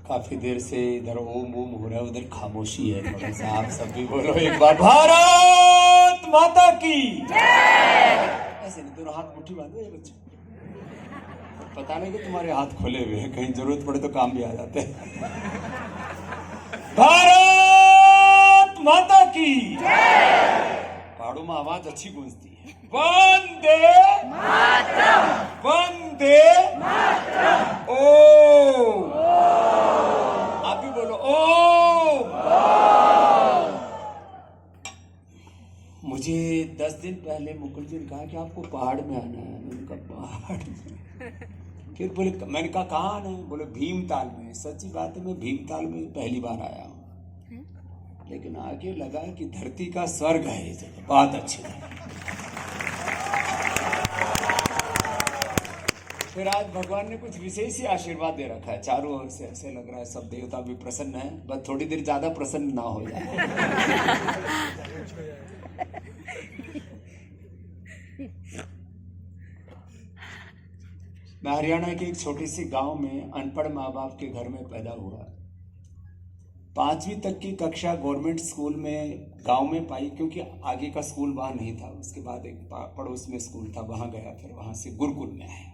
काफी देर से इधर ओम ओम हो रहा है, उधर खामोशी है। थोड़ा सा आप सब भी बोलो एक बार, भारत माता की ऐसे नहीं, दोनों हाथ मुट्ठी बांधो ये बच्चे। पता नहीं कि तुम्हारे हाथ खोले हुए हैं, कहीं जरूरत पड़े तो काम भी आ जाते हैं। भारत माता की पहाड़ों में आवाज अच्छी गूंजती है। वंदे मातरम, वंदे मातरम। ओ आप भी बोलो ओ। मुझे 10 दिन पहले मुकुल जी ने कहा कि आपको पहाड़ में आना है। मैंने कहा पहाड़ में? फिर बोले, मैंने कहा कहाँ आना है? बोले भीमताल में। सच्ची बात है, मैं भीमताल में पहली बार आया हूँ, लेकिन आगे लगा कि धरती का स्वर्ग है ये जगह, बहुत अच्छी है। फिर आज भगवान ने कुछ विशेष ही आशीर्वाद दे रखा है, चारों ओर से ऐसे लग रहा है सब देवता भी प्रसन्न है, बस थोड़ी देर ज्यादा प्रसन्न ना हो जाए। मैं हरियाणा के एक छोटे से गांव में अनपढ़ माँ बाप के घर में पैदा हुआ। 5वीं तक की कक्षा गवर्नमेंट स्कूल में गांव में पाई, क्योंकि आगे का स्कूल वहां नहीं था। उसके बाद एक पड़ोस में स्कूल था, वहां गया। फिर वहां से गुरुकुल में आया।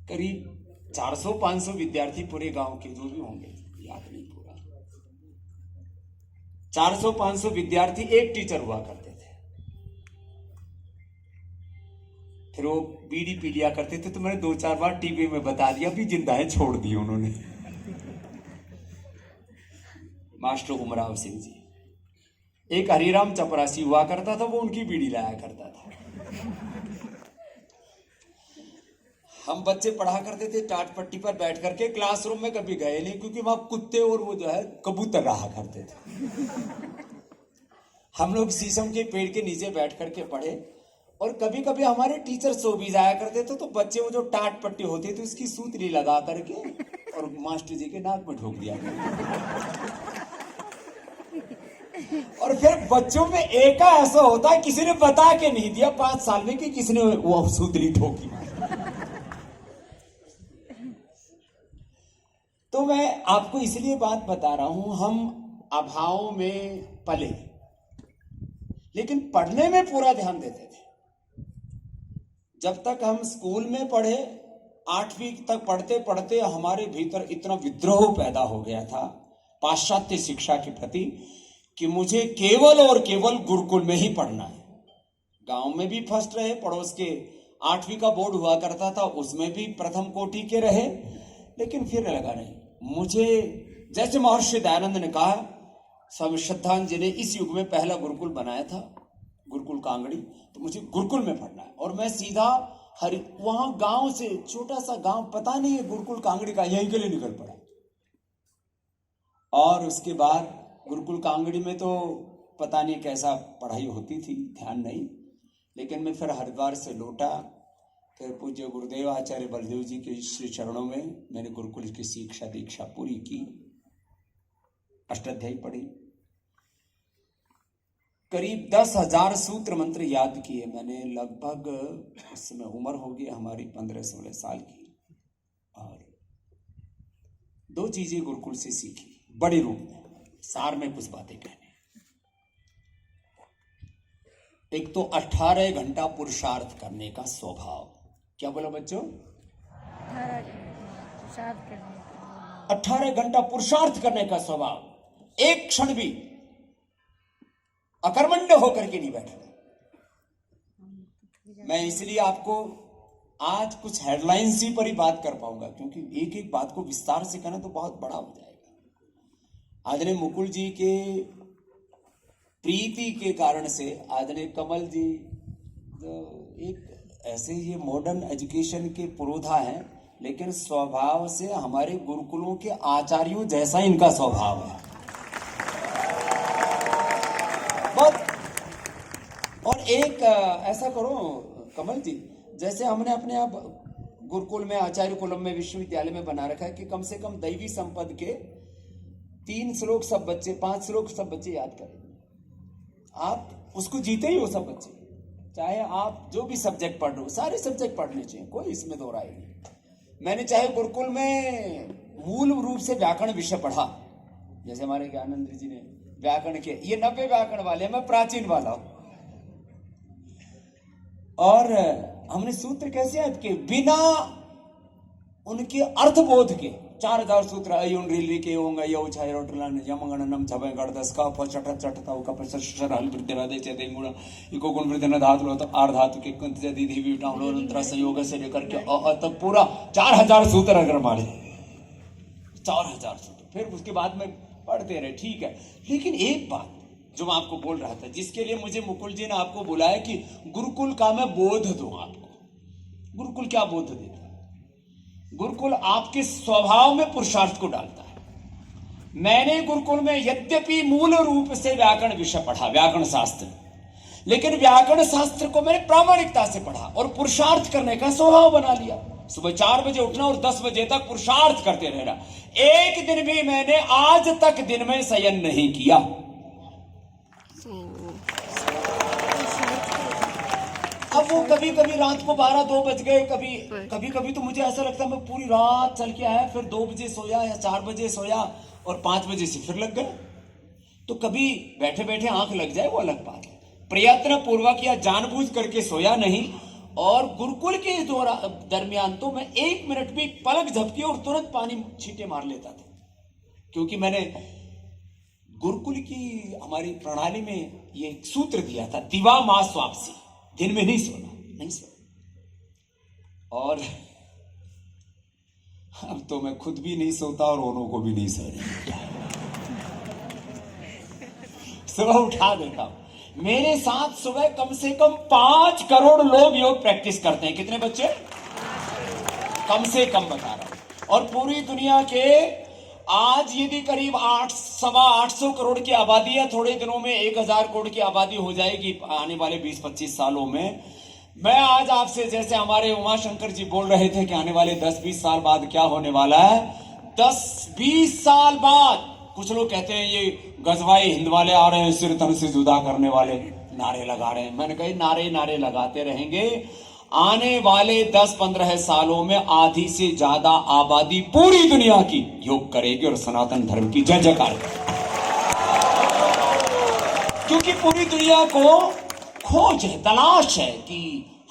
करीब 400-500 विद्यार्थी पूरे गांव के, जो भी होंगे याद नहीं पूरा, 400-500 विद्यार्थी, एक टीचर हुआ करते थे। फिर वो बीड़ी पी लिया करते थे, तो मैंने 2-4 बार टीवी में बता दिया, भी जिंदा है, छोड़ दी उन्होंने। मास्टर उमराव सिंह जी। एक हरिराम चपरासी हुआ करता था, वो उनकी बीड़ी लाया करता था। हम बच्चे पढ़ा करते थे टाट पट्टी पर बैठ करके, क्लासरूम में कभी गए नहीं, क्योंकि वहां कुत्ते और वो जो है कबूतर रहा करते थे। हम लोग शीशम के पेड़ के नीचे बैठ करके पढ़े, और कभी कभी हमारे टीचर सो भी जाया करते थे, तो बच्चे वो जो टाट पट्टी होती थी उसकी सूतली लगा करके और मास्टर जी के नाक में ठोक दिया करते। और फिर बच्चों में एक ऐसा होता है, किसी ने बता के नहीं दिया 5 साल में कि किसने वो सूतली ठोकी। तो मैं आपको इसलिए बात बता रहा हूं, हम अभाव में पले, लेकिन पढ़ने में पूरा ध्यान देते थे। जब तक हम स्कूल में पढ़े, 8वीं तक पढ़ते पढ़ते हमारे भीतर इतना विद्रोह पैदा हो गया था पाश्चात्य शिक्षा के प्रति, कि मुझे केवल और केवल गुरुकुल में ही पढ़ना है। गांव में भी फर्स्ट रहे, पड़ोस के 8वीं का बोर्ड हुआ करता था, उसमें भी प्रथम कोटि के रहे, लेकिन फिर लगा नहीं मुझे। जैसे महर्षि दयानंद ने कहा, स्वामी श्रद्धानंद जी ने इस युग में पहला गुरुकुल बनाया था, गुरुकुल कांगड़ी, तो मुझे गुरुकुल में पढ़ना है। और मैं सीधा वहां गांव से, छोटा सा गांव, पता नहीं है गुरुकुल कांगड़ी का, यहीं के लिए निकल पड़ा। और उसके बाद गुरुकुल कांगड़ी में तो पता नहीं कैसा पढ़ाई होती थी, ध्यान नहीं, लेकिन मैं फिर हरिद्वार से लौटा। फिर पूज्य गुरुदेव आचार्य बलदेव जी के श्री चरणों में मैंने गुरुकुल की शिक्षा दीक्षा पूरी की, अष्टाध्यायी पढ़ी, करीब 10,000 सूत्र मंत्र याद किए मैंने। लगभग उस समय उम्र होगी हमारी 15-16 साल की। और 2 चीजें गुरुकुल से सीखी बड़े रूप में, सार में कुछ बातें कहने। एक तो 18 घंटा पुरुषार्थ करने का स्वभाव। क्या बोला बच्चों? 18 घंटा पुरुषार्थ करने का स्वभाव। एक क्षण भी अकर्मण्य होकर के नहीं बैठना। मैं इसलिए आपको आज कुछ हेडलाइंस ही पर ही बात कर पाऊंगा, क्योंकि एक एक बात को विस्तार से करना तो बहुत बड़ा हो जाएगा। आज ने मुकुल जी के प्रीति के कारण से, आज ने कमल जी, एक ऐसे ये मॉडर्न एजुकेशन के पुरोधा हैं, लेकिन स्वभाव से हमारे गुरुकुलों के आचार्यों जैसा इनका स्वभाव है बहुत। और एक ऐसा करो कमल जी, जैसे हमने अपने आप गुरुकुल में, आचार्य कुलम में, विश्वविद्यालय में बना रखा है कि कम से कम दैवी संपद के 3 श्लोक सब बच्चे, 5 श्लोक सब बच्चे याद करें। आप उसको जीते ही हो सब बच्चे, चाहे आप जो भी सब्जेक्ट पढ़ रहे हो, सारे सब्जेक्ट पढ़ने चाहिए, कोई इसमें दो राय नहीं। मैंने चाहे गुरुकुल में मूल रूप से व्याकरण विषय पढ़ा, जैसे हमारे ज्ञानंद जी ने व्याकरण के, ये 90 व्याकरण वाले, मैं प्राचीन वाला हूं। और हमने सूत्र कैसे याद किए बिना उनके अर्थबोध के। 4000 सूत्र अयुन रिली के होंगे यो छाय रोटलन यमगणनम छबे गणदस का पचट चटता का पचर हल वृद्धि दे चेते गुण इको गुण वृद्धि न धातु लो तो आर धातु के कंत जदी धी विटाम अंतरा संयोग से लेकर के अ तक पूरा 4000 सूत्र अगर मारे 4000 सूत्र, फिर उसके बाद में पढ़ते रहे, ठीक है। लेकिन एक बात जो मैं आपको बोल रहा था, जिसके लिए मुझे मुकुल जी ने आपको बुलाया कि गुरुकुल का मैं बोध दूं आपको। गुरुकुल क्या बोध देता है? गुरुकुल आपके स्वभाव में पुरुषार्थ को डालता है। मैंने गुरुकुल में यद्यपि मूल रूप से व्याकरण विषय पढ़ा, व्याकरण शास्त्र, लेकिन व्याकरण शास्त्र को मैंने प्रामाणिकता से पढ़ा और पुरुषार्थ करने का स्वभाव बना लिया। सुबह 4 बजे उठना और 10 बजे तक पुरुषार्थ करते रहना। एक दिन भी मैंने आज तक दिन में शयन नहीं किया। अब वो कभी कभी रात को 12-2 बज गए, कभी तो मुझे ऐसा लगता है मैं पूरी रात चल के आया, फिर 2 बजे सोया या 4 बजे सोया और 5 बजे से फिर लग गए। तो कभी बैठे बैठे आंख लग जाए वो अलग बात है, प्रयत्न पूर्वक या जानबूझ करके सोया नहीं। और गुरुकुल के दरमियान तो मैं 1 मिनट भी पलक झपकी और तुरंत पानी छींटे मार लेता था, क्योंकि मैंने गुरुकुल की हमारी प्रणाली में ये एक सूत्र दिया था, दिवा मां स्वापसी, दिन में नहीं सोना। और अब तो मैं खुद भी नहीं सोता और औरों को भी नहीं सोने सुबह उठा देता हूं। मेरे साथ सुबह कम से कम 5 करोड़ लोग योग प्रैक्टिस करते हैं। कितने बच्चे? कम से कम बता रहा हूं। और पूरी दुनिया के आज यदि करीब 800 करोड़ की आबादी है, थोड़े दिनों में 1000 करोड़ की आबादी हो जाएगी आने वाले 20-25 सालों में। मैं आज आपसे, जैसे हमारे उमाशंकर जी बोल रहे थे कि आने वाले 10-20 साल बाद क्या होने वाला है, 10-20 साल बाद कुछ लोग कहते हैं ये गजवाई हिंद वाले आ रहे हैं, सिर तन से जुदा करने वाले नारे लगा रहे हैं। मैंने कहा नारे लगाते रहेंगे। आने वाले 10-15 सालों में आधी से ज्यादा आबादी पूरी दुनिया की योग करेगी और सनातन धर्म की जय जयकार करेगी, क्योंकि पूरी दुनिया को खोज है, तलाश है कि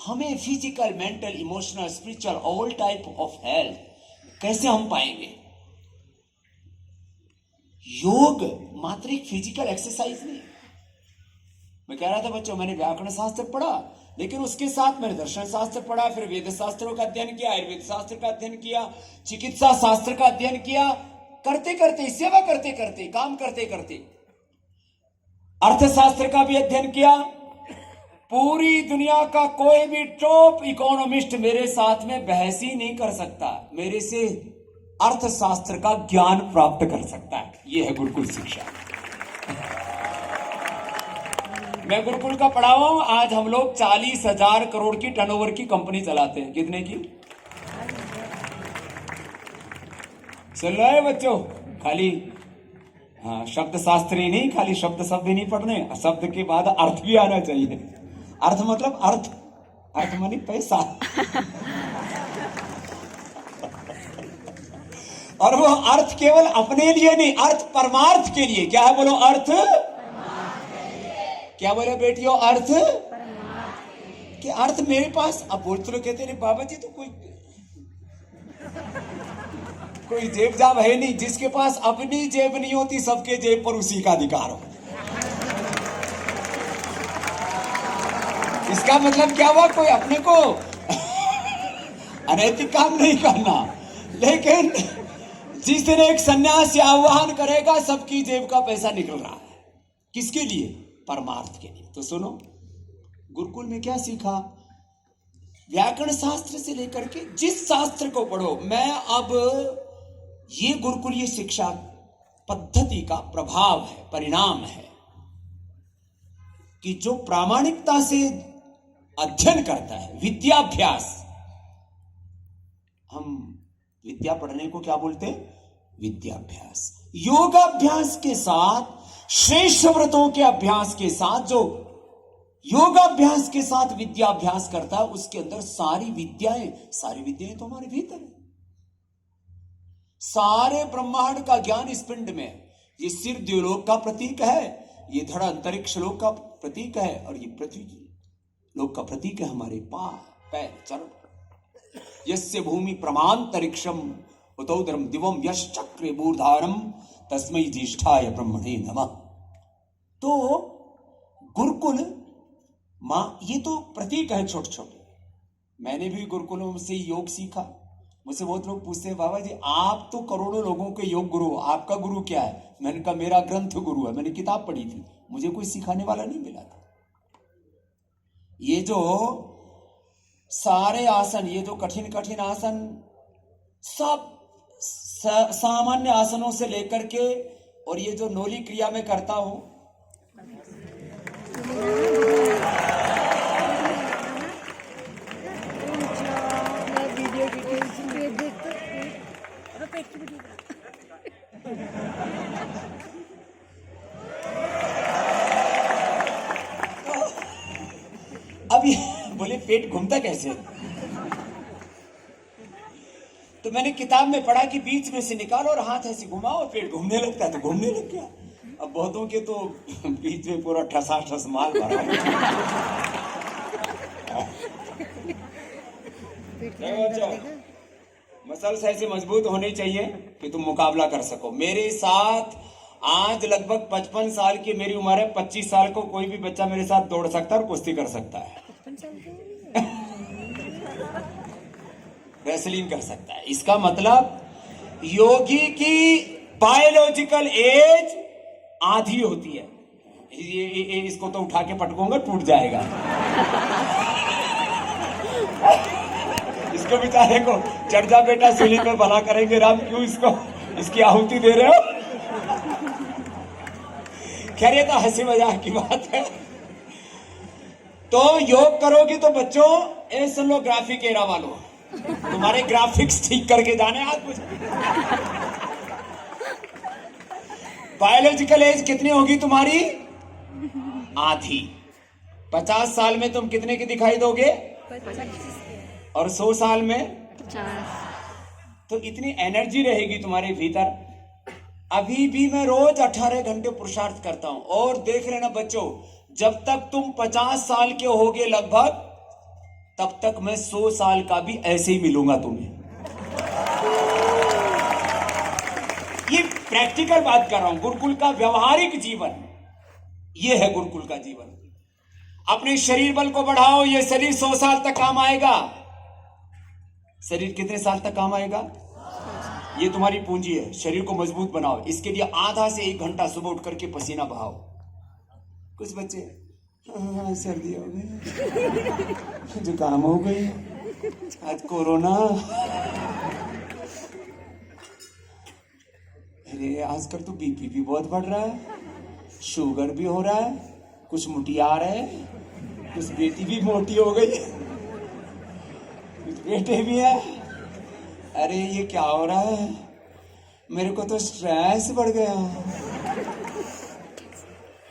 हमें physical, mental, emotional, spiritual, all type of health कैसे हम पाएंगे। योग मात्र एक फिजिकल एक्सरसाइज नहीं। मैं कह रहा था बच्चों, मैंने व्याकरण शास्त्र पढ़ा, लेकिन उसके साथ मैंने दर्शन शास्त्र पढ़ा, फिर वेद शास्त्रों का अध्ययन किया, आयुर्वेद शास्त्र का अध्ययन किया, चिकित्सा शास्त्र का अध्ययन किया, करते करते, सेवा करते करते, काम करते करते अर्थशास्त्र का भी अध्ययन किया। पूरी दुनिया का कोई भी टॉप इकोनॉमिस्ट मेरे साथ में बहस ही नहीं कर सकता, मेरे से अर्थशास्त्र का ज्ञान प्राप्त कर सकता है। यह है गुरुकुल शिक्षा। मैं गुरुकुल का पढ़ा हुआ हूं। आज हम लोग 40,000 करोड़ की टर्नओवर की कंपनी चलाते हैं। कितने की? सुन लो है बच्चों, खाली शब्द शास्त्र ही नहीं, खाली शब्द ही नहीं पढ़ने, शब्द के बाद अर्थ भी आना चाहिए। अर्थ मतलब अर्थ मानी पैसा और वो अर्थ केवल अपने लिए नहीं, अर्थ परमार्थ के लिए। क्या है बोलो? अर्थ क्या बोले बेटियों? अर्थ कि अर्थ मेरे पास। अब बोलते लोग कहते हैं बाबा जी तो कोई जेब जाब है नहीं, जिसके पास अपनी जेब नहीं होती सबके जेब पर उसी का अधिकार हो। इसका मतलब क्या हुआ? कोई अपने को अनैतिक काम नहीं करना, लेकिन जिस दिन एक सन्यासी आह्वान करेगा सबकी जेब का पैसा निकल रहा है। किसके लिए? परमार्थ के लिए। तो सुनो, गुरुकुल में क्या सीखा? व्याकरण शास्त्र से लेकर के जिस शास्त्र को पढ़ो। मैं अब ये गुरुकुल, ये शिक्षा पद्धति का प्रभाव है, परिणाम है कि जो प्रामाणिकता से अध्ययन करता है, विद्याभ्यास, हम विद्या पढ़ने को क्या बोलते हैं? विद्याभ्यास। योगाभ्यास के साथ, श्रेष्ठ व्रतों के अभ्यास के साथ, जो योगाभ्यास के साथ विद्याभ्यास करता है, उसके अंदर सारी विद्याएं तो हमारे भीतर है। सारे ब्रह्मांड का ज्ञान इस पिंड में। ये सिर द्युलोक का प्रतीक है, ये धड़ अंतरिक्ष लोक का प्रतीक है, और ये पृथ्वी लोक का प्रतीक है हमारे पैर चरण। यस्य भूमि प्रमांतरिक्षम उतोदरम दिवम यश्चक्रे मूर्धारम तस्मै ज्येष्ठाय ब्रह्मणे नमः। तो गुरुकुल मां, ये तो प्रतीक है छोटे छोटे। मैंने भी गुरुकुलों से योग सीखा। मुझसे बहुत लोग पूछते हैं, बाबा जी आप तो करोड़ों लोगों के योग गुरु, आपका गुरु क्या है? मैंने कहा मेरा ग्रंथ गुरु है, मैंने किताब पढ़ी थी, मुझे कोई सिखाने वाला नहीं मिला था। ये जो सारे आसन, ये जो कठिन कठिन आसन, सब सामान्य आसनों से लेकर के, और ये जो नोली क्रिया में करता हूं, अब ये बोले पेट घूमता कैसे? तो मैंने किताब में पढ़ा कि बीच में से निकालो और हाथ ऐसे घुमाओ और पेट घूमने लगता है, तो घूमने लग गया। अब बहुतों के तो बीच में पूरा ठसाठस माल भरा मसल्स ऐसे मजबूत होने चाहिए कि तुम मुकाबला कर सको। मेरे साथ आज लगभग 55 साल की मेरी उम्र है, 25 साल को कोई भी बच्चा मेरे साथ दौड़ सकता है और कुश्ती कर सकता है, रेसलिंग कर सकता है। इसका मतलब योगी की बायोलॉजिकल एज आधी होती है। ये इसको तो उठा के पटकूंगा, टूट जाएगा। इसको बेचारे को चढ़ जा बेटा सूली पे, भला करेंगे राम, क्यों इसको इसकी आहुति दे रहे हो? खैर ये तो हंसी मजाक की बात है। तो योग करोगे तो बच्चों ए सुन लो, ग्राफिक एरा वालों, तुम्हारे ग्राफिक्स ठीक करके जाने आज मुझे। बायोलॉजिकल एज कितनी होगी तुम्हारी? आधी। 50 साल में तुम कितने की दिखाई दोगे? 25। और 100 साल में 50। तो इतनी एनर्जी रहेगी तुम्हारे भीतर। अभी भी मैं रोज 18 घंटे पुरुषार्थ करता हूं। और देख लेना बच्चों, जब तक तुम 50 साल के होगे लगभग, तब तक मैं 100 साल का भी ऐसे ही मिलूंगा तुम्हें। ये प्रैक्टिकल बात कर रहा हूं, गुरुकुल का व्यवहारिक जीवन, ये है गुरुकुल का जीवन। अपने शरीर बल को बढ़ाओ, ये शरीर 100 साल तक काम आएगा। शरीर कितने साल तक काम आएगा? ये तुम्हारी पूंजी है, शरीर को मजबूत बनाओ। इसके लिए आधा से 1 घंटा सुबह उठ करके पसीना बहाओ। कुछ बच्चे सर्दी हो गई, जुकाम हो गई, आज कोरोना, अरे आजकल तो बीपी भी बहुत बढ़ रहा है, शुगर भी हो रहा है, कुछ मुटियार है, कुछ बेटी भी मोटी हो गई, कुछ बेटे भी है। अरे ये क्या हो रहा है? मेरे को तो स्ट्रेस बढ़ गया,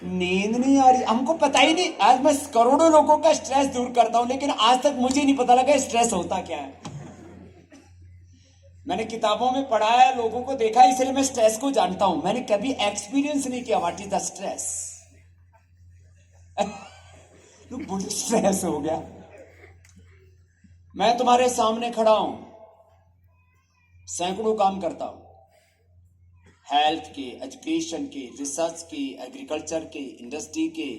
नींद नहीं आ रही। हमको पता ही नहीं, आज मैं करोड़ों लोगों का स्ट्रेस दूर करता हूं, लेकिन आज तक मुझे नहीं पता लगा स्ट्रेस होता क्या है। मैंने किताबों में पढ़ा है, लोगों को देखा, इसलिए मैं स्ट्रेस को जानता हूं। मैंने कभी एक्सपीरियंस नहीं किया व्हाट इज द स्ट्रेस। मुझे स्ट्रेस हो गया। मैं तुम्हारे सामने खड़ा हूं, सैकड़ों काम करता हूं, हेल्थ के, एजुकेशन के, रिसर्च के, एग्रीकल्चर के, इंडस्ट्री के,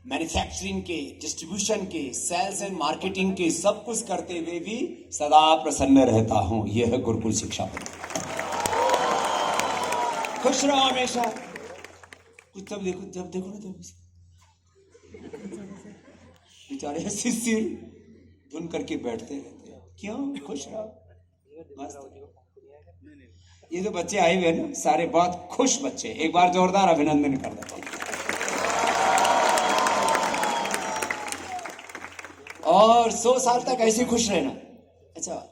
मैन्युफैक्चरिंग के, डिस्ट्रीब्यूशन के, सेल्स एंड मार्केटिंग के, सब कुछ करते हुए भी सदा प्रसन्न रहता हूं। यह है गुरुकुल शिक्षा। खुश रहो हमेशा। कुछ जब देखो ना, तब बेचारे सिर धुन करके बैठते रहते हैं। क्यों? खुश रहो, मस्त। ये जो बच्चे आए हुए हैं ना, सारे बहुत खुश बच्चे। एक बार जोरदार अभिनंदन कर देता हूं। और 100 साल तक ऐसे खुश रहना। अच्छा,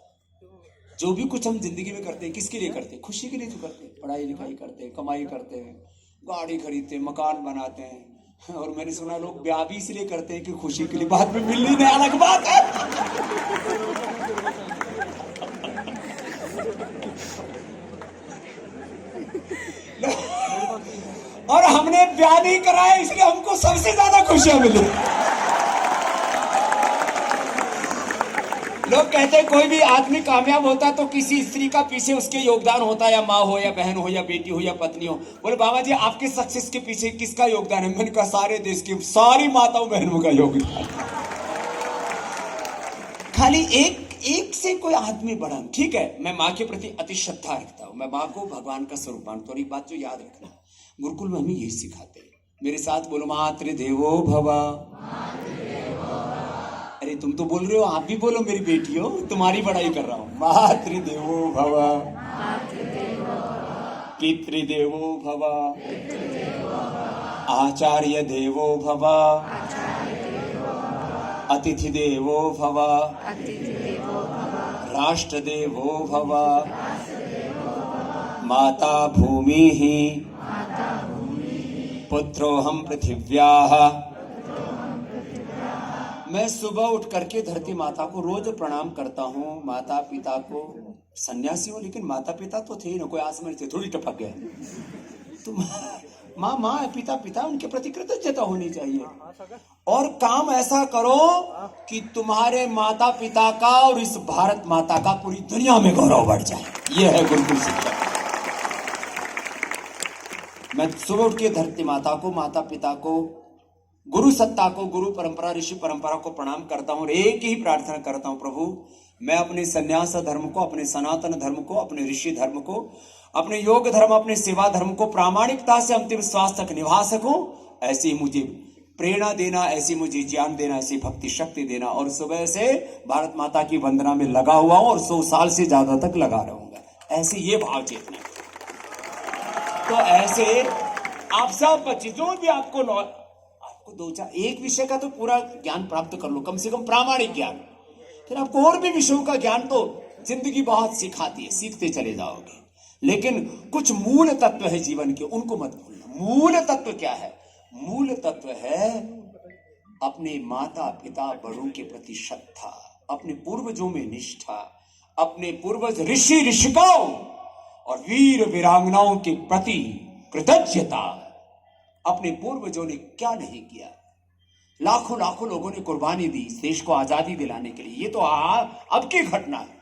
जो भी कुछ हम जिंदगी में करते हैं, किसके लिए करते हैं? खुशी के लिए तो करते हैं। पढ़ाई लिखाई करते हैं, कमाई करते हैं, गाड़ी खरीदते हैं, मकान बनाते हैं। और मैंने सुना लोग ब्याह भी इसलिए करते हैं कि खुशी के लिए, बाद में मिलनी नहीं, अलग बात है। ब्याह नहीं कराया इसलिए हमको सबसे ज्यादा खुशियां मिली। लोग कहते हैं कोई भी आदमी कामयाब होता है तो किसी स्त्री का पीछे उसके योगदान होता है, या माँ हो या बहन हो या बेटी हो या पत्नी हो। बोले बाबा जी आपके सक्सेस के पीछे किसका योगदान है? मैंने कहा सारे देश की सारी माताओं बहनों का योगदान। खाली एक से कोई आदमी बढ़ा, ठीक है मैं माँ के प्रति अति श्रद्धा रखता हूं, मैं माँ को भगवान का स्वरूप मानता हूं। और एक बात जो याद रखना, गुरुकुल में हमें यही सिखाते हैं, मेरे साथ बोलो मातृदेवो भव। अरे तुम तो बोल रहे हो, आप भी बोलो मेरी बेटी हो, तुम्हारी बड़ाई कर रहा हूं। मातृदेवो भव, पितृदेवो भव, आचार्य देवो भव, अतिथि देवो भव, राष्ट्र देवो भव, माता भूमि ही, पुत्रोहम पृथिव्याः। मैं सुबह उठ करके धरती माता को रोज प्रणाम करता हूँ। माता पिता को, सन्यासी हूँ लेकिन माता पिता तो थे ही ना, कोई आसमान से थोड़ी टपक गए। तो माँ माँ है, पिता पिता, उनके प्रति कृतज्ञता होनी चाहिए। और काम ऐसा करो कि तुम्हारे माता पिता का और इस भारत माता का पूरी दुनिया में गौरव बढ़ जाए। यह है गुरुकुल शिक्षा। मैं सुबह उठ के धरती माता को, माता पिता को, गुरु सत्ता को, गुरु परंपरा, ऋषि परंपरा को प्रणाम करता हूं और एक ही प्रार्थना करता हूं, प्रभु मैं अपने संन्यास धर्म को, अपने सनातन धर्म को, अपने ऋषि धर्म को, अपने योग धर्म, अपने सेवा धर्म को प्रामाणिकता से अंतिम श्वास तक निभा सकूं। ऐसी मुझे प्रेरणा देना, ऐसी मुझे ज्ञान देना, ऐसी भक्ति शक्ति देना। और सुबह से भारत माता की वंदना में लगा हुआ हूं और 100 साल से ज्यादा तक लगा रहूंगा। ऐसे ये भाव चेतना। तो ऐसे आप सब बच्चे जो भी आपको दो चार एक विषय का तो पूरा ज्ञान प्राप्त कर लो, कम से कम प्रामाणिक ज्ञान। फिर आपको और भी विषयों का ज्ञान तो जिंदगी बहुत सिखाती है, सीखते चले जाओगे। लेकिन कुछ मूल तत्व है जीवन के, उनको मत भूलना। मूल तत्व क्या है? मूल तत्व है अपने माता पिता बड़ों के प्रति श्रद्धा, अपने पूर्वजों में निष्ठा, अपने पूर्वज ऋषि ऋषिकाओं और वीर वीरांगनाओं के प्रति कृतज्ञता। अपने पूर्वजों ने क्या नहीं किया, लाखों लाखों लोगों ने कुर्बानी दी इस देश को आजादी दिलाने के लिए। ये तो अब की घटना है।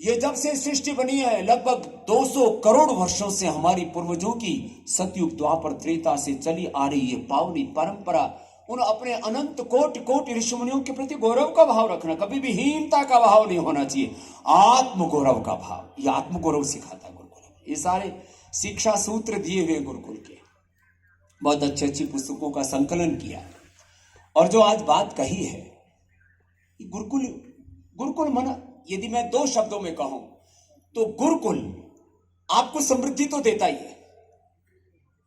ये जब से सृष्टि बनी है लगभग 200 करोड़ वर्षों से हमारी पूर्वजों की सतयुग द्वापर त्रेता से चली आ रही है पावनी परंपरा। उन अपने अनंत कोटि कोटि ऋषिमुनियों के प्रति गौरव का भाव रखना, कभी भी हीनता का भाव नहीं होना चाहिए, आत्म गौरव का भाव। ये आत्म गौरव सिखाता है गुरुकुल। ये सारे शिक्षा सूत्र दिए हुए गुरुकुल के, बहुत अच्छी अच्छी पुस्तकों का संकलन किया। और जो आज बात कही है, गुरुकुल मन, यदि मैं 2 शब्दों में कहूं तो गुरुकुल आपको समृद्धि तो देता ही है।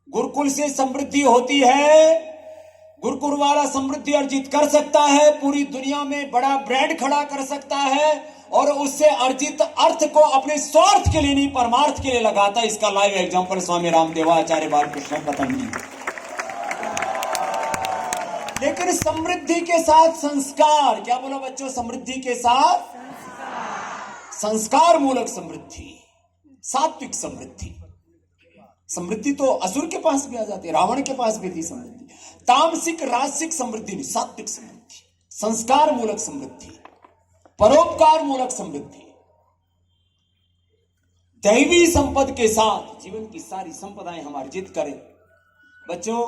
गुरुकुल से समृद्धि होती है, गुरुकुल वाला समृद्धि अर्जित कर सकता है, पूरी दुनिया में बड़ा ब्रांड खड़ा कर सकता है और उससे अर्जित अर्थ को अपने स्वार्थ के लिए नहीं परमार्थ के लिए लगाता है। इसका लाइव एग्जांपल स्वामी रामदेवाचार्य बालकृष्ण पतंजलि। लेकिन समृद्धि के साथ संस्कार, क्या बोला बच्चों? समृद्धि के साथ संस्कार मूलक समृद्धि, सात्विक समृद्धि। समृद्धि तो असुर के पास भी आ जाती है, रावण के पास भी थी समृद्धि। तामसिक राजसिक समृद्धि नहीं, सात्विक समृद्धि, संस्कार मूलक समृद्धि, परोपकार मूलक समृद्धि, दैवी संपद के साथ जीवन की सारी संपदाएं हम अर्जित करें। बच्चों,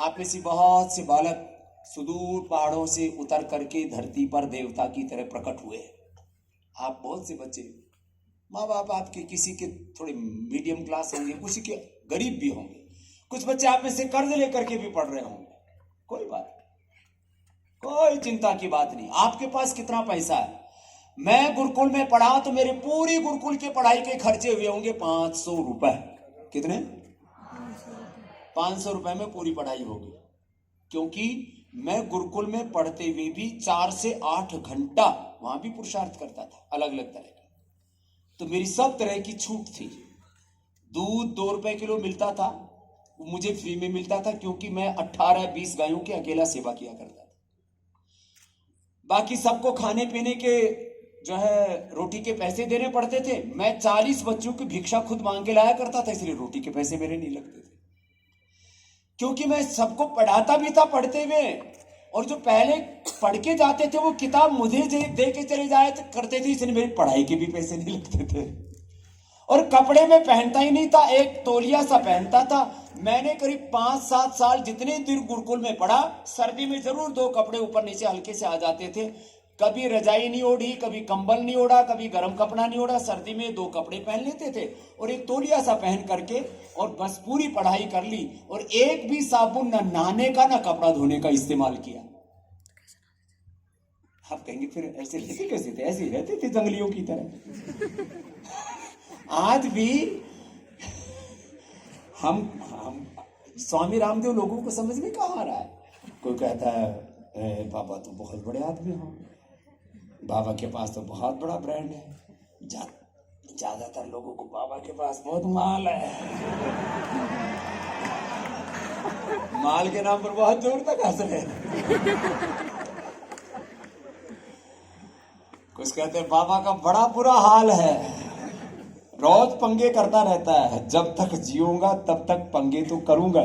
आप में से बहुत से बालक सुदूर पहाड़ों से उतर करके धरती पर देवता की तरह प्रकट हुए। आप बहुत से बच्चे, माँ बाप आपके किसी के थोड़े मीडियम क्लास होंगे, किसी के गरीब भी होंगे, कुछ बच्चे आप में से कर्ज लेकर के भी पढ़ रहे होंगे। कोई बात नहीं, कोई चिंता की बात नहीं। आपके पास कितना पैसा है? मैं गुरुकुल में पढ़ा तो मेरे पूरी गुरुकुल के पढ़ाई के खर्चे हुए होंगे 500 रुपए। कितने? 500 रुपए में पूरी पढ़ाई होगी। क्योंकि मैं गुरुकुल में पढ़ते हुए भी 4 से 8 घंटा वहां भी पुरुषार्थ करता था, अलग अलग तरह का। तो मेरी सब तरह की छूट थी। दूध 2 रुपए किलो मिलता था, वो मुझे फ्री में मिलता था, क्योंकि मैं 18-20 गायों की अकेला सेवा किया करता था। बाकी सबको खाने पीने के जो है रोटी के पैसे देने पड़ते थे। मैं 40 बच्चों की भिक्षा खुद मांग के लाया करता था, इसलिए रोटी के पैसे मेरे नहीं लगते थे। क्योंकि मैं सबको पढ़ाता भी था पढ़ते हुए, और जो पहले पढ़ के जाते थे वो किताब मुझे दे के चले जाए करते थे, इसलिए मेरी पढ़ाई के भी पैसे नहीं लगते थे। और कपड़े में पहनता ही नहीं था, एक तौलिया सा पहनता था। मैंने करीब 5-7 साल जितने दिन गुरुकुल में पढ़ा, सर्दी में जरूर 2 कपड़े ऊपर नीचे हल्के से आ जाते थे। कभी रजाई नहीं ओढ़ी, कभी कंबल नहीं ओढ़ा, कभी गर्म कपड़ा नहीं ओढ़ा। सर्दी में 2 कपड़े पहन लेते थे और एक तौलिया सा पहन करके, और बस पूरी पढ़ाई कर ली। और एक भी साबुन ना नहाने का ना कपड़ा धोने का इस्तेमाल किया। आप कहेंगे फिर ऐसे रहते कैसे थे? ऐसे ही रहते थे जंगलियों की तरह। आज भी हम स्वामी रामदेव लोगों को समझ में कहाँ आ रहा है। कोई कहता है बाबा तो बहुत बड़े आदमी हो, बाबा के पास तो बहुत बड़ा ब्रांड है। ज्यादातर लोगों को बाबा के पास बहुत माल है। माल के नाम पर बहुत जोर तक हंस रहे हैं। कुछ कहते हैं बाबा का बड़ा बुरा हाल है, रोज पंगे करता रहता है, जब तक जीऊंगा तब तक पंगे तो करूंगा।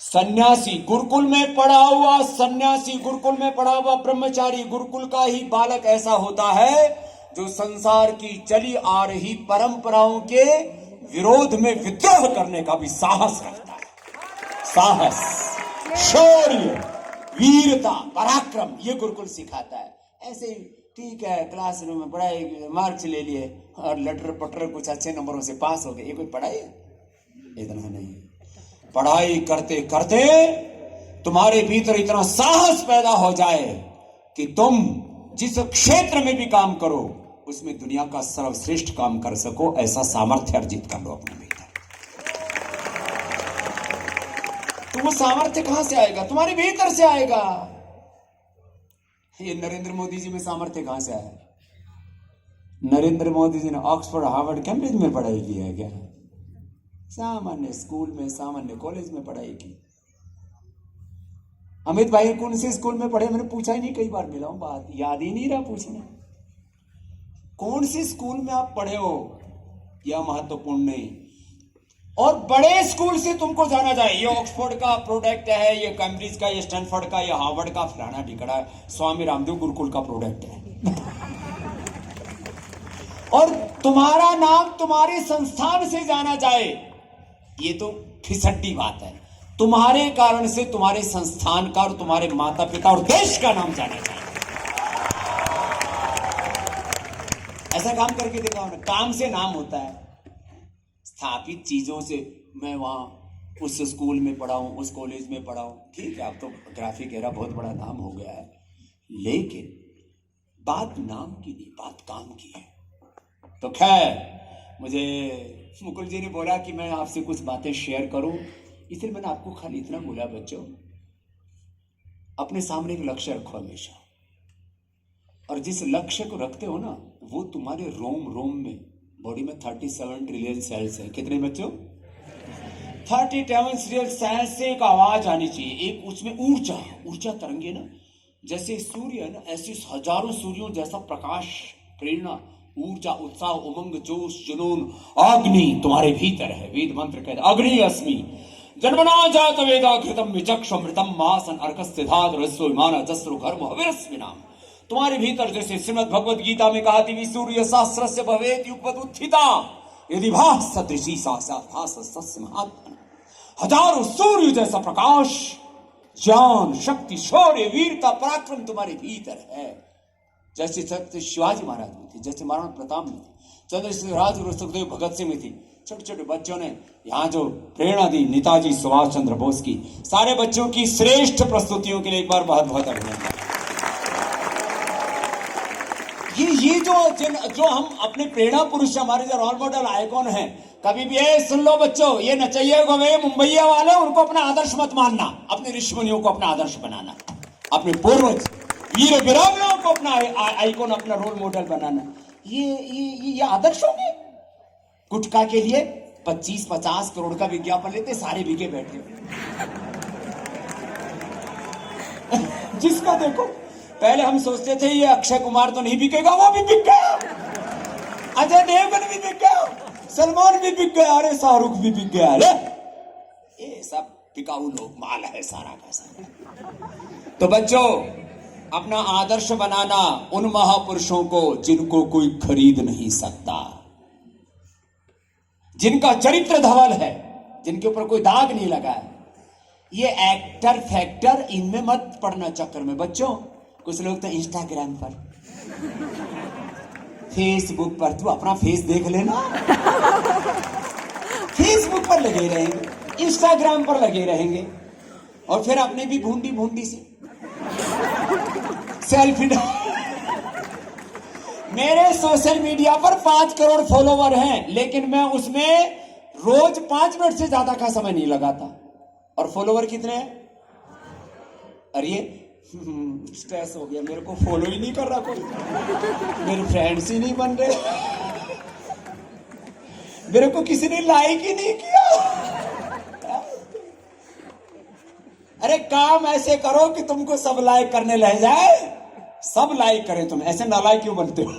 सन्यासी, गुरुकुल में पढ़ा हुआ सन्यासी, गुरुकुल में पढ़ा हुआ ब्रह्मचारी, गुरुकुल का ही बालक ऐसा होता है जो संसार की चली आ रही परंपराओं के विरोध में विद्रोह करने का भी साहस रखता है। साहस, शौर्य, वीरता, पराक्रम, ये गुरुकुल सिखाता है। ऐसे ठीक है, क्लासरूम में पढ़ाई, मार्क्स ले लिए और लटर पटर कुछ अच्छे नंबरों से पास हो गए, ये कोई पढ़ाई है? इतना नहीं। पढ़ाई करते करते तुम्हारे भीतर इतना साहस पैदा हो जाए कि तुम जिस क्षेत्र में भी काम करो उसमें दुनिया का सर्वश्रेष्ठ काम कर सको, ऐसा सामर्थ्य अर्जित कर लो अपने भीतर। तो वो सामर्थ्य कहां से आएगा? तुम्हारे भीतर से आएगा। ये नरेंद्र मोदी जी में सामर्थ्य कहां से आया? नरेंद्र मोदी जी ने ऑक्सफोर्ड, हार्वर्ड, कैम्ब्रिज में पढ़ाई की है क्या? सामान्य स्कूल में, सामान्य कॉलेज में पढ़ाई की। अमित भाई कौन से स्कूल में पढ़े? मैंने पूछा ही नहीं, कई बार मिला हूं, बात याद ही नहीं रहा पूछना। कौन से स्कूल में आप पढ़े हो यह महत्वपूर्ण नहीं। और बड़े स्कूल से तुमको जाना जाए, ये ऑक्सफोर्ड का प्रोडक्ट है, ये कैम्ब्रिज का, ये स्टैनफोर्ड का, ये हार्वर्ड का, फलाना ढिकड़ा स्वामी रामदेव गुरुकुल का प्रोडक्ट है। और तुम्हारा नाम तुम्हारे संस्थान से जाना जाए, ये तो फिसड्डी बात है। तुम्हारे कारण से तुम्हारे संस्थान का और तुम्हारे माता पिता और देश का नाम जाना जाए। ऐसा काम करके दिखाओ ना। काम से नाम होता है, स्थापित चीजों से। मैं वहां उस स्कूल में पढ़ा हूं, उस कॉलेज में पढ़ा हूं, ठीक है, अब तो ग्राफिक एरा बहुत बड़ा नाम हो गया है, लेकिन बात नाम की नहीं, बात काम की है। तो खैर, मुझे मुकुल जी ने बोला कि मैं आपसे कुछ बातें शेयर करूं, इसलिए मैंने आपको खाली इतना बोला, बच्चों अपने सामने एक लक्ष्य रखो हमेशा, और जिस लक्ष्य को रखते हो ना, वो तुम्हारे रोम रोम में, बॉडी में 37 ट्रिलियन सेल्स है। कितने बच्चों? 37 ट्रिलियन सेल्स से एक आवाज आनी चाहिए, एक उसमें ऊर्जा तरंगे ना, जैसे सूर्य है ना, ऐसे हजारों सूर्यों जैसा प्रकाश, प्रेरणा, ऊर्जा, उत्साह, उमंग, जोश, जुनून, अग्नि तुम्हारे भीतर है। वेद मंत्र कहते अग्नि अस्मि जन्मना जात वेदा घृतम विचक्ष अमृतम मासन अर्कस्थिधात रसो विमान जस्रु घर्म हविरस्मि नाम। तुम्हारे भीतर, जैसे श्रीमद् भगवद गीता में कहा थी, सूर्य सहस्रस्य भवेत् युगपदुत्थिता यदि भास सदृशी साक्षात् भास सस्य महात्मन। हजारों सूर्य जैसा प्रकाश, ज्ञान, शक्ति, शौर्य, वीरता, पराक्रम तुम्हारे भीतर है। जैसे छत्रपति शिवाजी महाराज में थी, जैसे महाराणा प्रताप में थी, चंद्रशेखर और सुखदेव भगत सिंह में थी। छोटे छोटे बच्चों ने यहाँ जो प्रेरणा दी, नेताजी सुभाष चंद्र बोस की, सारे बच्चों की श्रेष्ठ प्रस्तुतियों के लिए एक बार बहुत बहुत अभिनंदन। ये जो हम अपने प्रेरणा पुरुष, हमारे जो रोल मॉडल आइकॉन हैं, कभी भी सुन लो बच्चों, ये नचैया गवे मुंबईया वाले, उनको अपना आदर्श मत मानना, अपने ऋषि मुनियों को अपना आदर्श बनाना, अपने पूर्वज वीर वीरांगनाओं को अपना आइकॉन, अपना रोल मॉडल बनाना। ये आदर्श होंगे। गुटखा के लिए 25-50 करोड़ का विज्ञापन लेते, सारे बिके बैठे। जिसका देखो, पहले हम सोचते थे ये अक्षय कुमार तो नहीं बिकेगा, वो भी बिक गया, अजय देवगन भी बिक गया, सलमान भी बिक गया, अरे शाहरुख भी बिक गया। अरे ये सब टिकाऊ लोग माल है सारा का सारा। तो बच्चों, अपना आदर्श बनाना उन महापुरुषों को जिनको कोई खरीद नहीं सकता, जिनका चरित्र धवल है, जिनके ऊपर कोई दाग नहीं लगा है। ये एक्टर फैक्टर इनमें मत पड़ना चक्कर में बच्चों। कुछ लोग तो इंस्टाग्राम पर, फेसबुक पर, तू अपना फेस देख लेना। फेसबुक पर लगे रहेंगे, इंस्टाग्राम पर लगे रहेंगे, और फिर अपने भी भूंडी भूंडी से सेल्फी। मेरे सोशल मीडिया पर 5 करोड़ फॉलोवर हैं, लेकिन मैं उसमें रोज 5 मिनट से ज्यादा का समय नहीं लगाता। और फॉलोवर कितने हैं? अरे स्ट्रेस हो गया, मेरे को फॉलो ही नहीं कर रहा कोई, मेरे फ्रेंड्स ही नहीं बन रहे, मेरे को किसी ने लाइक ही नहीं किया। अरे काम ऐसे करो कि तुमको सब लाइक करने लग जाए, सब लाइक करें, तुम ऐसे नालायक क्यों बनते हो?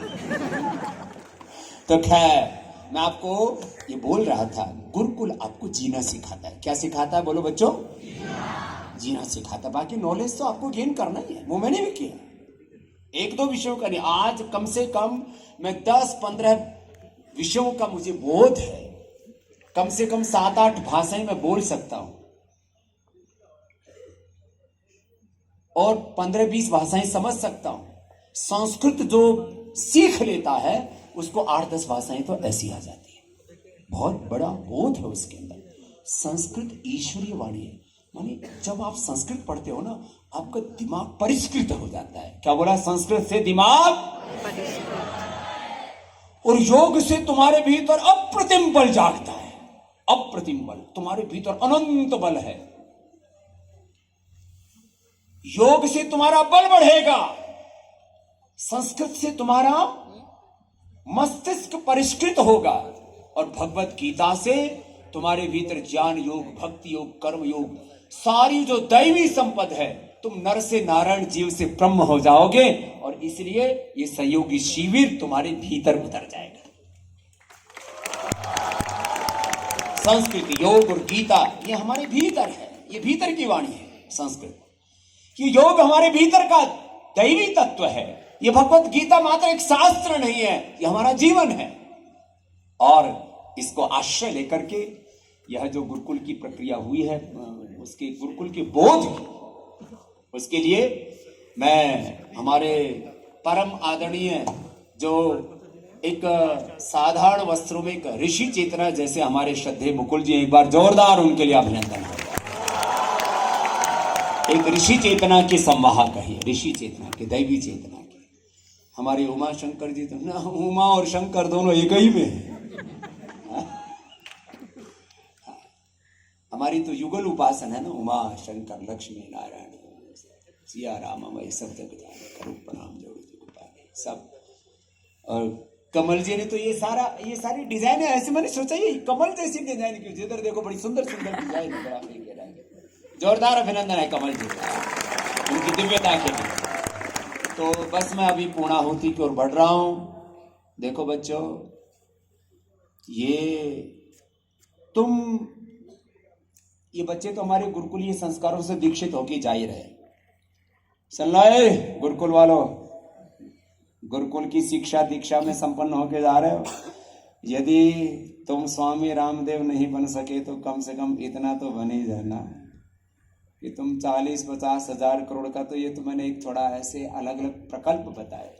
तो खैर, मैं आपको ये बोल रहा था, गुरुकुल आपको जीना सिखाता है। क्या सिखाता है बोलो बच्चों? जीना सिखाता है। बाकी नॉलेज तो आपको गेन करना ही है, वो मैंने भी किया। 1-2 विषयों का नहीं, आज कम से कम मैं 10-15 विषयों का मुझे बोध है। कम से कम 7-8 भाषाएं मैं बोल सकता हूं, और 15-20 भाषाएं समझ सकता हूं। संस्कृत जो सीख लेता है उसको 8-10 भाषाएं तो ऐसी आ जाती है। बहुत बड़ा बोध है उसके अंदर। संस्कृत ईश्वरीय वाणी है, माने जब आप संस्कृत पढ़ते हो ना, आपका दिमाग परिष्कृत हो जाता है। क्या बोला? संस्कृत से दिमाग, और योग से तुम्हारे भीतर अप्रतिम बल जागता है। अप्रतिम बल, तुम्हारे भीतर अनंत बल है। योग से तुम्हारा बल बढ़ेगा, संस्कृत से तुम्हारा मस्तिष्क परिष्कृत होगा, और भगवत गीता से तुम्हारे भीतर ज्ञान योग, भक्ति योग, कर्म योग, सारी जो दैवी संपद है, तुम नर से नारायण, जीव से ब्रह्म हो जाओगे। और इसलिए ये सहयोगी शिविर तुम्हारे भीतर उतर जाएगा। संस्कृत, योग और गीता ये हमारे भीतर है, ये भीतर की वाणी है। संस्कृत, ये योग हमारे भीतर का दैवी तत्व है। ये भगवत गीता मात्र एक शास्त्र नहीं है, ये हमारा जीवन है। और इसको आश्रय लेकर के यह जो गुरुकुल की प्रक्रिया हुई है, उसके गुरुकुल के बोध की, उसके लिए मैं हमारे परम आदरणीय जो एक साधारण वस्त्रों में एक ऋषि चेतना जैसे हमारे श्रद्धेय मुकुल जी, एक बार जोरदार उनके लिए अभिनंदन हो। एक ऋषि चेतना के संवाहक है, ऋषि चेतना के, दैवी चेतना के। हमारे उमा शंकर जी तो ना, उमा और शंकर दोनों एक ही में है। हमारी तो युगल उपासना है ना, उमा शंकर लक्ष्मी नारायण सिया राम वही सब जग जाने, करूं प्रणाम जोड़ू पाने सब। और कमल जी ने तो ये सारी डिजाइन है, ऐसे मैंने सोचा ये कमल जैसी डिजाइन क्यों? जिधर देखो बड़ी सुंदर सुंदर डिजाइन है। जोरदार अभिनंदन है कमल जी का, उनकी दिव्यता के लिए। तो बस मैं अभी पूर्णाहुति की ओर बढ़ रहा हूं। देखो बच्चों, ये बच्चे तो हमारे गुरुकुलीय संस्कारों से दीक्षित होके जा ही रहे। सुन लो गुरुकुल वालों, गुरुकुल की शिक्षा दीक्षा में संपन्न होके जा रहे हो। यदि तुम स्वामी रामदेव नहीं बन सके तो कम से कम इतना तो बन ही जाना कि तुम 40-50 हजार करोड़ का, तो ये तो मैंने एक थोड़ा ऐसे अलग अलग प्रकल्प बताए।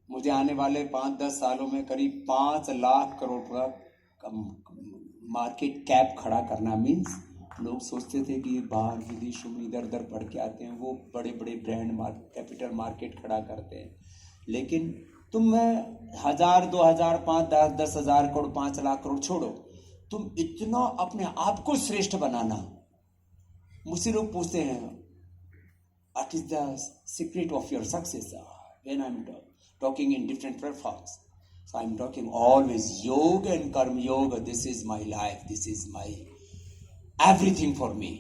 मुझे आने वाले 5-10 सालों में करीब 5 लाख करोड़ का मार्केट कैप खड़ा करना। मीन्स लोग सोचते थे कि बाहर विदेशों में इधर उधर पढ़ के आते हैं, वो बड़े बड़े ब्रांड कैपिटल मार्केट खड़ा करते हैं, लेकिन तुम 1000, 2000, 5, 10 हजार करोड़, 5 लाख करोड़ छोड़ो, तुम इतना अपने आप को श्रेष्ठ बनाना। मुझसे लोग पूछते हैं what is the secret of your success when I am talking in different platforms. So I'm talking always yoga and karma yoga. This is my life. This is my everything for me.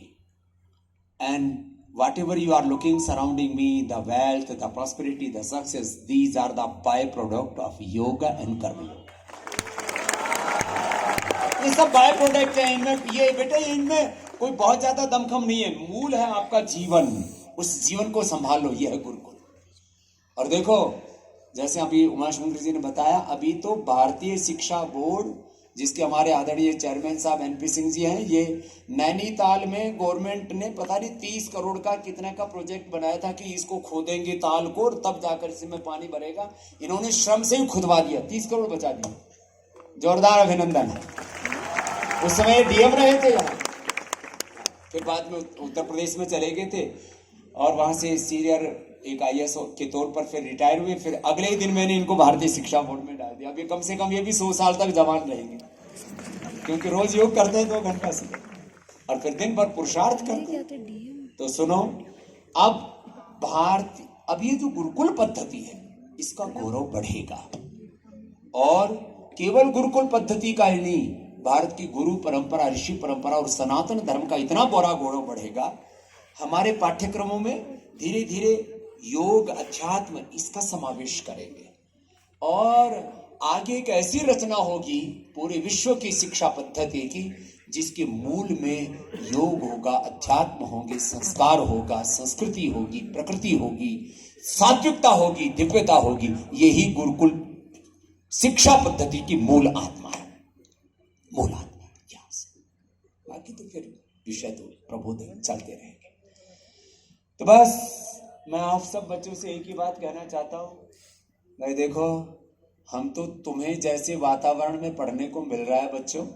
And whatever you are looking surrounding me, the wealth, the prosperity, the success, these are the byproduct of yoga and karma yoga. ये सब by product है, इनमें ये बेटे इनमें कोई बहुत ज्यादा दमखम नहीं है। मूल है आपका जीवन, उस जीवन को संभाल लो, ये है गुरुकुल। और देखो जैसे अभी उमाशंकर जी ने बताया, अभी तो भारतीय शिक्षा बोर्ड जिसके हमारे आदरणीय चेयरमैन साहब एनपी सिंह जी हैं, ये नैनीताल में गवर्नमेंट ने पता नहीं 30 करोड़ का कितने का प्रोजेक्ट बनाया था कि इसको खोदेंगे ताल को और तब जाकर इसमें पानी भरेगा। इन्होंने श्रम से ही खुदवा दिया, 30 करोड़ बचा दिया। जोरदार अभिनंदन है। उस समय डीएम रहे थे यहाँ, फिर बाद में उत्तर प्रदेश में चले गए थे और वहां से सीनियर एक IAS के तौर पर फिर रिटायर हुए। फिर अगले ही दिन मैंने इनको भारतीय शिक्षा बोर्ड में डाल दिया। अब ये कम से कम ये भी 100 साल तक जवान रहेंगे, क्योंकि रोज योग करते हैं 2 घंटा से और फिर दिन भर पुरुषार्थ करते हैं। तो सुनो, अब ये जो गुरुकुल पद्धति है इसका गौरव बढ़ेगा। और केवल गुरुकुल पद्धति का ही नहीं, भारत की गुरु परंपरा, ऋषि परंपरा और सनातन धर्म का इतना बड़ा गौरव बढ़ेगा। हमारे पाठ्यक्रमों में धीरे धीरे योग, अध्यात्म इसका समावेश करेंगे और आगे एक ऐसी रचना होगी पूरे विश्व की शिक्षा पद्धति की जिसके मूल में योग होगा, अध्यात्म होंगे, संस्कार होगा, संस्कृति होगी, प्रकृति होगी, सात्विकता होगी, दिव्यता होगी। यही गुरुकुल शिक्षा पद्धति की मूल आत्मा है, मूल आत्मा यहां से। बाकी तो फिर विषय तो प्रबोधन चलते रहेंगे। तो बस मैं आप सब बच्चों से एक ही बात कहना चाहता हूं, भाई देखो, हम तो तुम्हें जैसे वातावरण में पढ़ने को मिल रहा है बच्चों,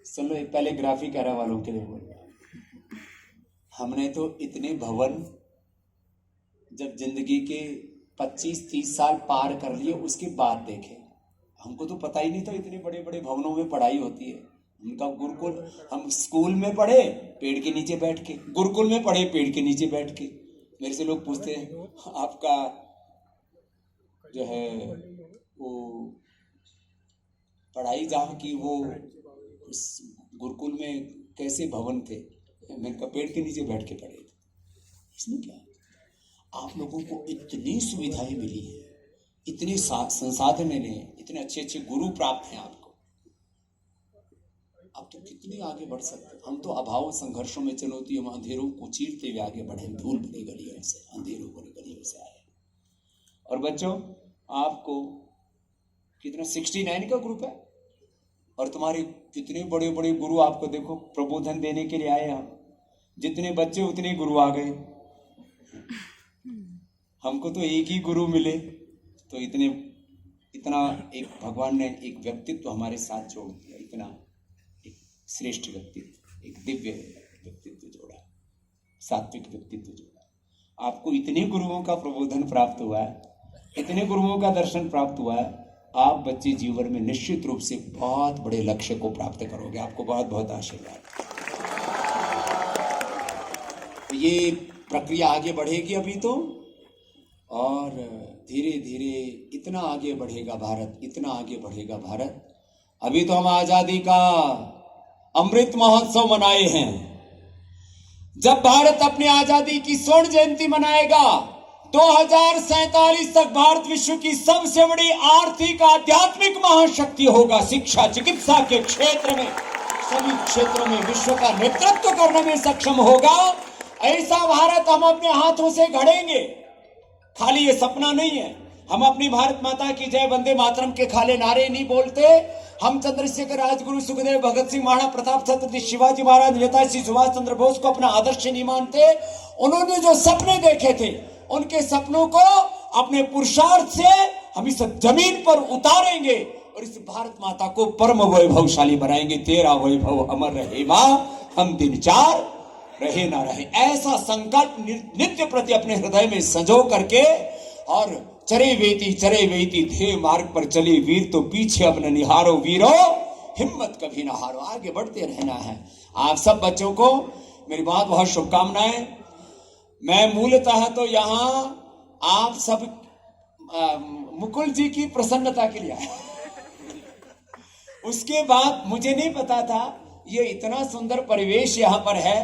सुन लो, एक पहले ग्राफी करा वालों के लिए बोल रहा हूं, हमने तो इतने भवन जब जिंदगी के 25-30 साल पार कर लिए उसके बाद देखे। हमको तो पता ही नहीं था इतने बड़े बड़े भवनों में पढ़ाई होती है। उनका गुरुकुल, हम स्कूल में पढ़े पेड़ के नीचे बैठ के, गुरुकुल में पढ़े पेड़ के नीचे बैठ के। मेरे से लोग पूछते हैं आपका जो है वो पढ़ाई जहाँ की वो उस गुरुकुल में कैसे भवन थे? मैंने कहा पेड़ के नीचे बैठ के पढ़े थे। इसमें क्या, आप लोगों को इतनी सुविधाएं मिली है, इतने संसाधन मिले, इतने अच्छे अच्छे गुरु प्राप्त हैं आपको, अब तो कितनी आगे बढ़ सकते हैं। हम तो अभाव संघर्षों में, चुनौतियों में, अंधेरों को चीरते हुए आगे बढ़े, धूल भरी गलियों से, अंधेरों भरी गलियों से आए। और बच्चों, आपको कितना 69 का ग्रुप है और तुम्हारे कितने बड़े बड़े गुरु आपको देखो प्रबोधन देने के लिए आए। हम जितने बच्चे उतने गुरु आ गए। हमको तो एक ही गुरु मिले, तो इतना एक भगवान ने एक व्यक्तित्व हमारे साथ जोड़ दिया, इतना एक श्रेष्ठ व्यक्तित्व, एक दिव्य व्यक्तित्व जोड़ा, सात्विक व्यक्तित्व जोड़ा। आपको इतने गुरुओं का प्रबोधन प्राप्त हुआ है, इतने गुरुओं का दर्शन प्राप्त हुआ है। आप बच्चे जीवन में निश्चित रूप से बहुत बड़े लक्ष्य को प्राप्त करोगे। आपको बहुत बहुत आशीर्वाद। तो ये प्रक्रिया आगे बढ़ेगी अभी तो, और धीरे धीरे इतना आगे बढ़ेगा भारत, इतना आगे बढ़ेगा भारत। अभी तो हम आजादी का अमृत महोत्सव मनाए हैं। जब भारत अपनी आजादी की स्वर्ण जयंती मनाएगा 2047 तक भारत विश्व की सबसे बड़ी आर्थिक आध्यात्मिक महाशक्ति होगा। शिक्षा, चिकित्सा के क्षेत्र में, सभी क्षेत्रों में विश्व का नेतृत्व करने में सक्षम होगा। ऐसा भारत हम अपने हाथों से गढ़ेंगे। खाली ये सपना नहीं है। हम अपनी भारत माता की जय, वंदे मातरम के खाले नारे नहीं बोलते। हम चंद्रशेखर, राजगुरु, सुखदेव, भगत सिंह, महाराणा प्रताप, छत्रपति शिवाजी महाराज, नेताजी सुभाष चंद्र बोस को अपना आदर्श नहीं मानते। उन्होंने जो सपने देखे थे, उनके सपनों को अपने पुरुषार्थ से हम इस जमीन पर उतारेंगे और इस भारत माता को परम वैभवशाली बनाएंगे। तेरा वैभव अमर रहे माँ, हम दिन चार रहे ना रहे। ऐसा संकल्प नित्य प्रति अपने हृदय में संजो करके, और चरे वेती ध्येय मार्ग पर चले वीर, तो पीछे अब न निहारो वीरो, हिम्मत कभी ना हारो। आगे बढ़ते रहना है। आप सब बच्चों को मेरी बहुत बहुत शुभकामनाएं। मैं मूलतः तो यहाँ आप सब मुकुल जी की प्रसन्नता के लिए आया। उसके बाद मुझे नहीं पता था ये इतना सुंदर परिवेश यहाँ पर है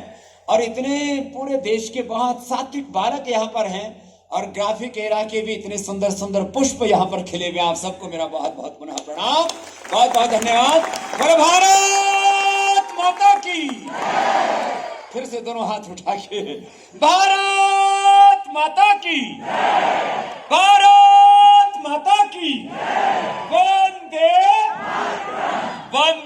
और इतने पूरे देश के बहुत सात्विक बालक यहाँ पर हैं और ग्राफिक एरा के भी इतने सुंदर सुंदर पुष्प यहाँ पर खिले हुए, आप सबको मेरा बहुत बहुत पुनः प्रणाम, बहुत बहुत धन्यवाद। बोलो भारत माता की। फिर से दोनों हाथ उठा के, भारत माता की, भारत माता की, वंदे वंदे